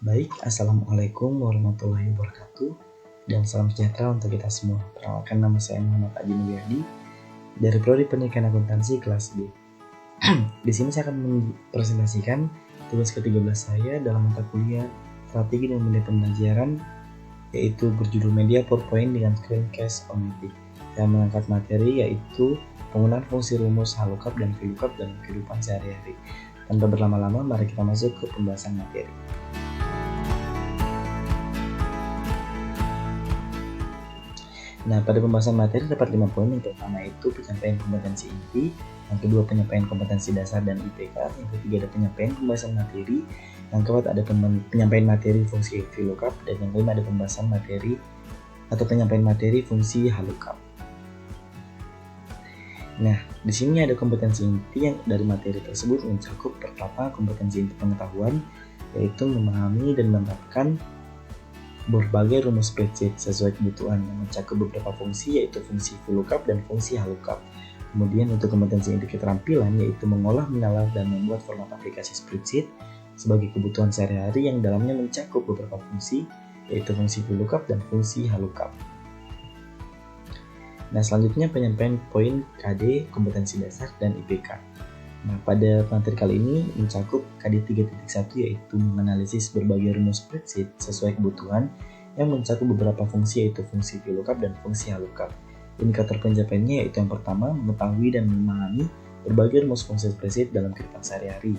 Baik, Assalamualaikum warahmatullahi wabarakatuh dan salam sejahtera untuk kita semua. Perkenalkan, nama saya Muhammad Aji Nuryadi dari Prodi Pendidikan Akuntansi kelas B. Di sini saya akan mempresentasikan tugas ke-13 saya dalam mata kuliah Strategi dan Media Pembelajaran, yaitu berjudul Media PowerPoint dengan Screencast Omitic. Saya mengangkat materi yaitu penggunaan fungsi rumus HLOOKUP dan VLOOKUP dalam kehidupan sehari-hari. Tanpa berlama-lama, mari kita masuk ke pembahasan materi. Nah, pada pembahasan materi terdapat 5 poin. Yang pertama itu penyampaian kompetensi inti, yang kedua penyampaian kompetensi dasar dan IPK, yang ketiga ada penyampaian pembahasan materi, yang keempat ada penyampaian materi fungsi VLOOKUP, dan yang kelima ada pembahasan materi atau penyampaian materi fungsi HLOOKUP. Nah, di sini ada kompetensi inti yang dari materi tersebut mencakup pertama kompetensi inti pengetahuan, yaitu memahami dan menerapkan berbagai rumus spreadsheet sesuai kebutuhan yang mencakup beberapa fungsi, yaitu fungsi VLOOKUP dan fungsi HLOOKUP. Kemudian untuk kompetensi inti keterampilan, yaitu mengolah, menalar, dan membuat format aplikasi spreadsheet sebagai kebutuhan sehari-hari yang dalamnya mencakup beberapa fungsi, yaitu fungsi VLOOKUP dan fungsi HLOOKUP. Nah, selanjutnya penyampaian poin KD, kompetensi dasar, dan IPK. Nah, pada materi kali ini mencakup KD 3.1, yaitu menganalisis berbagai rumus spreadsheet sesuai kebutuhan yang mencakup beberapa fungsi, yaitu fungsi VLOOKUP dan fungsi HLOOKUP. Indikator pencapaiannya yaitu yang pertama, mengetahui dan memahami berbagai rumus fungsi spreadsheet dalam kehidupan sehari-hari.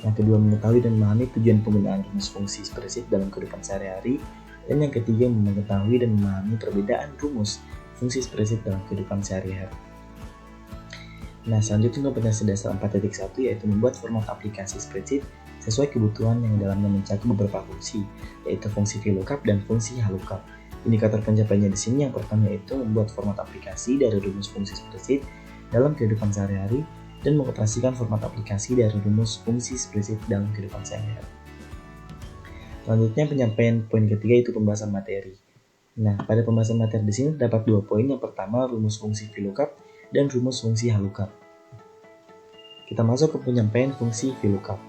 Yang kedua, mengetahui dan memahami tujuan penggunaan rumus fungsi spreadsheet dalam kehidupan sehari-hari. Dan yang ketiga, mengetahui dan memahami perbedaan rumus fungsi spreadsheet dalam kehidupan sehari-hari. Nah, selanjutnya kompetensi dasar 4.1, yaitu membuat format aplikasi spreadsheet sesuai kebutuhan yang dalamnya mencakup beberapa fungsi, yaitu fungsi VLOOKUP dan fungsi HLOOKUP. Indikator pencapaiannya di sini yang pertama yaitu membuat format aplikasi dari rumus fungsi spreadsheet dalam kehidupan sehari-hari dan mengoperasikan format aplikasi dari rumus fungsi spreadsheet dalam kehidupan sehari-hari. Selanjutnya penyampaian poin ketiga yaitu pembahasan materi. Nah, pada pembahasan materi di sini terdapat 2 poin. Yang pertama, rumus fungsi VLOOKUP dan rumus fungsi HLOOKUP. Kita masuk ke penyampaian fungsi VLOOKUP.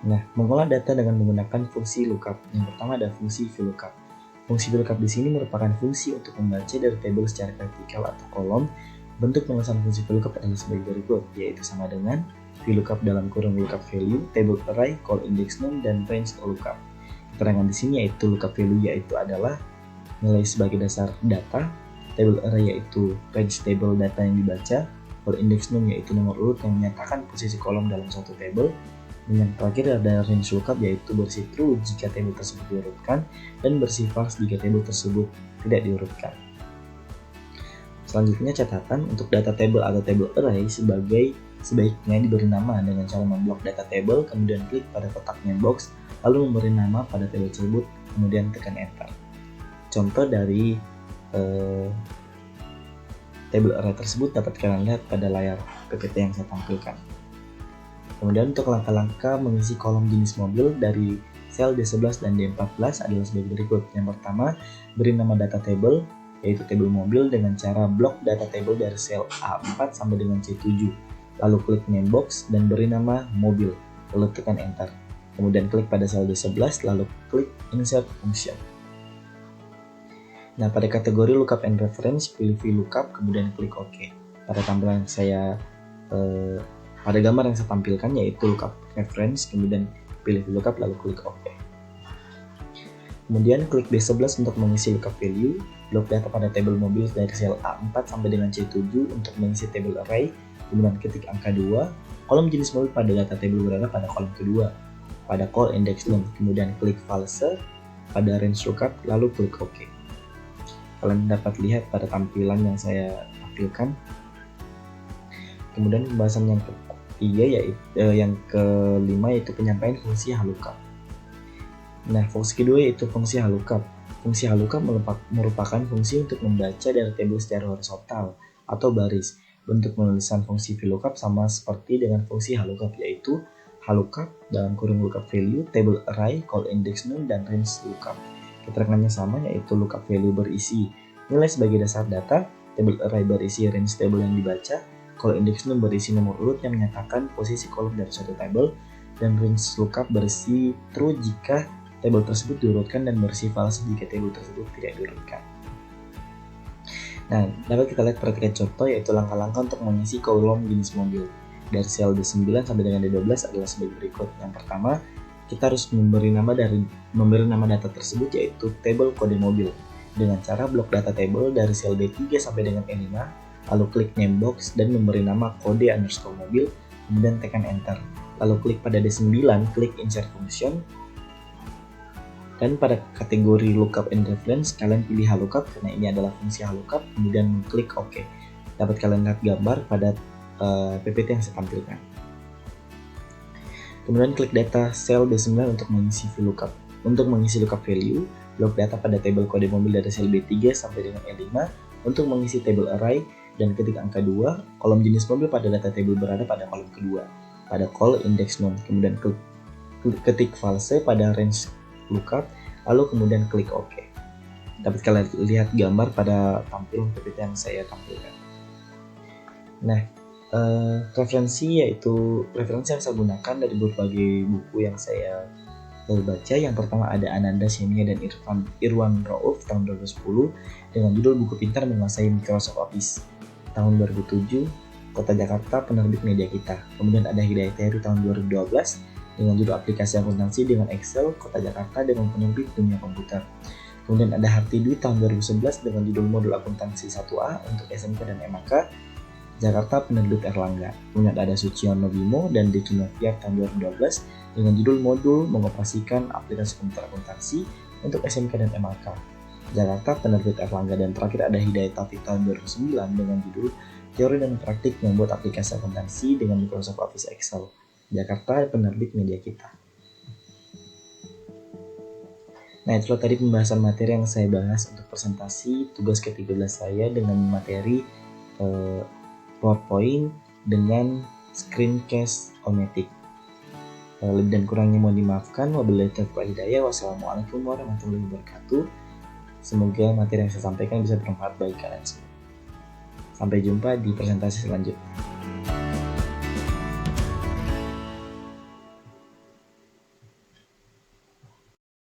Nah, mengolah data dengan menggunakan fungsi lookup. Yang pertama ada fungsi VLOOKUP. Fungsi VLOOKUP di sini merupakan fungsi untuk membaca dari tabel secara vertikal atau kolom. Bentuk penulisan fungsi VLOOKUP adalah sebagai berikut, yaitu sama dengan VLOOKUP dalam kurung lookup value, table array, call index num, dan range lookup. Keterangan di sini yaitu lookup value yaitu adalah nilai sebagai dasar data, table array yaitu range table data yang dibaca, call index num yaitu nomor urut yang menyatakan posisi kolom dalam suatu table, dan yang terakhir ada range lookup yaitu bersih true jika table tersebut diurutkan dan bersih false jika table tersebut tidak diurutkan. Selanjutnya catatan untuk data table atau table array sebaiknya diberi nama dengan cara memblok data table, kemudian klik pada kotaknya box, lalu memberi nama pada table tersebut, kemudian tekan enter. Contoh dari table array tersebut dapat kalian lihat pada layar PPT yang saya tampilkan. Kemudian untuk langkah-langkah mengisi kolom jenis mobil dari sel D11 dan D14 adalah sebagai berikut. Yang pertama, beri nama data table, yaitu table mobil dengan cara blok data table dari sel A4 sampai dengan C7. Lalu klik name box dan beri nama mobil, lalu tekan enter. Kemudian klik pada sel D11, lalu klik insert function. Nah, pada kategori lookup and reference, pilih VLOOKUP, kemudian klik OK. Pada tampilan pada gambar yang saya tampilkan yaitu lookup reference, kemudian pilih VLOOKUP, lalu klik OK. Kemudian klik D11 untuk mengisi lookup value, blok data pada table mobil dari sel A4 sampai dengan C7 untuk mengisi table array, kemudian ketik angka 2, kolom jenis mobil pada data table berada pada kolom kedua, pada call index num, kemudian klik false pada range lookup, lalu klik OK. Kalian dapat lihat pada tampilan yang saya tampilkan. Kemudian pembahasan yang ketiga yang kelima yaitu penyampaian fungsi HLOOKUP. Nah, fungsi kedua yaitu fungsi HLOOKUP. Fungsi HLOOKUP merupakan fungsi untuk membaca dari tabel secara horizontal atau baris. Bentuk penulisan fungsi VLOOKUP sama seperti dengan fungsi HLOOKUP, yaitu HLOOKUP dalam kurung lookup value, table array, call index num, dan range lookup. Keterangannya sama, yaitu lookup value berisi nilai sebagai dasar data, table array berisi range table yang dibaca, call index num berisi nomor urut yang menyatakan posisi kolom dari suatu table, dan range lookup berisi true jika tabel tersebut diurutkan dan bersih false jika tabel tersebut tidak diurutkan. Nah, dapat kita lihat praktik contoh yaitu langkah-langkah untuk mengisi kolom jenis mobil. Dari sel D9 sampai dengan D12 adalah sebagai berikut. Yang pertama, kita harus memberi nama data tersebut yaitu tabel kode mobil dengan cara blok data table dari sel D3 sampai dengan E5, lalu klik name box dan memberi nama kode underscore mobil, kemudian tekan enter. Lalu klik pada D9, klik insert function, dan pada kategori lookup and reference kalian pilih halookup karena ini adalah fungsi halookup, kemudian klik OK. Dapat kalian lihat gambar pada PPT yang saya tampilkan. Kemudian klik data sel D9 untuk mengisi VLOOKUP. Untuk mengisi lookup value, blok data pada tabel kode mobil dari sel B3 sampai dengan E5 untuk mengisi table array, dan ketik angka 2, kolom jenis mobil pada data table berada pada kolom kedua, pada call index none. Kemudian ketik false pada range lookup, lalu kemudian klik OK. Dapat kalian lihat gambar pada tampilan PPT yang saya tampilkan. Nah, referensi yang saya gunakan dari berbagai buku yang saya baca. Yang pertama ada Ananda Shemia dan Irwan Rauf tahun 2010 dengan judul Buku Pintar Menguasai Microsoft Office tahun 2007, Kota Jakarta, penerbit Media Kita. Kemudian ada Hidayat Heri tahun 2012 dengan judul Aplikasi Akuntansi dengan Excel, Kota Jakarta, dengan penerbit Dunia Komputer. Kemudian ada Harti Dwi tahun 2011 dengan judul Modul Akuntansi 1A untuk SMK dan MAK, Jakarta, penerbit Erlangga. Kemudian ada Suciono Bimo dan Deki Noviar tahun 2012 dengan judul Modul Mengoperasikan Aplikasi Komputer Akuntansi untuk SMK dan MAK, Jakarta, penerbit Erlangga. Dan terakhir ada Hidayat Taufik tahun 2009 dengan judul Teori dan Praktik Membuat Aplikasi Akuntansi dengan Microsoft Office Excel, Jakarta, penerbit Media Kita. Nah, itulah tadi pembahasan materi yang saya bahas untuk presentasi tugas ke-13 saya dengan materi PowerPoint dengan screencast Ometic. Lebih dan kurangnya mohon dimaafkan. Wabillahi taufiq wal hidayah. Wassalamualaikum warahmatullahi wabarakatuh. Semoga materi yang saya sampaikan bisa bermanfaat bagi kalian semua. Sampai jumpa di presentasi selanjutnya.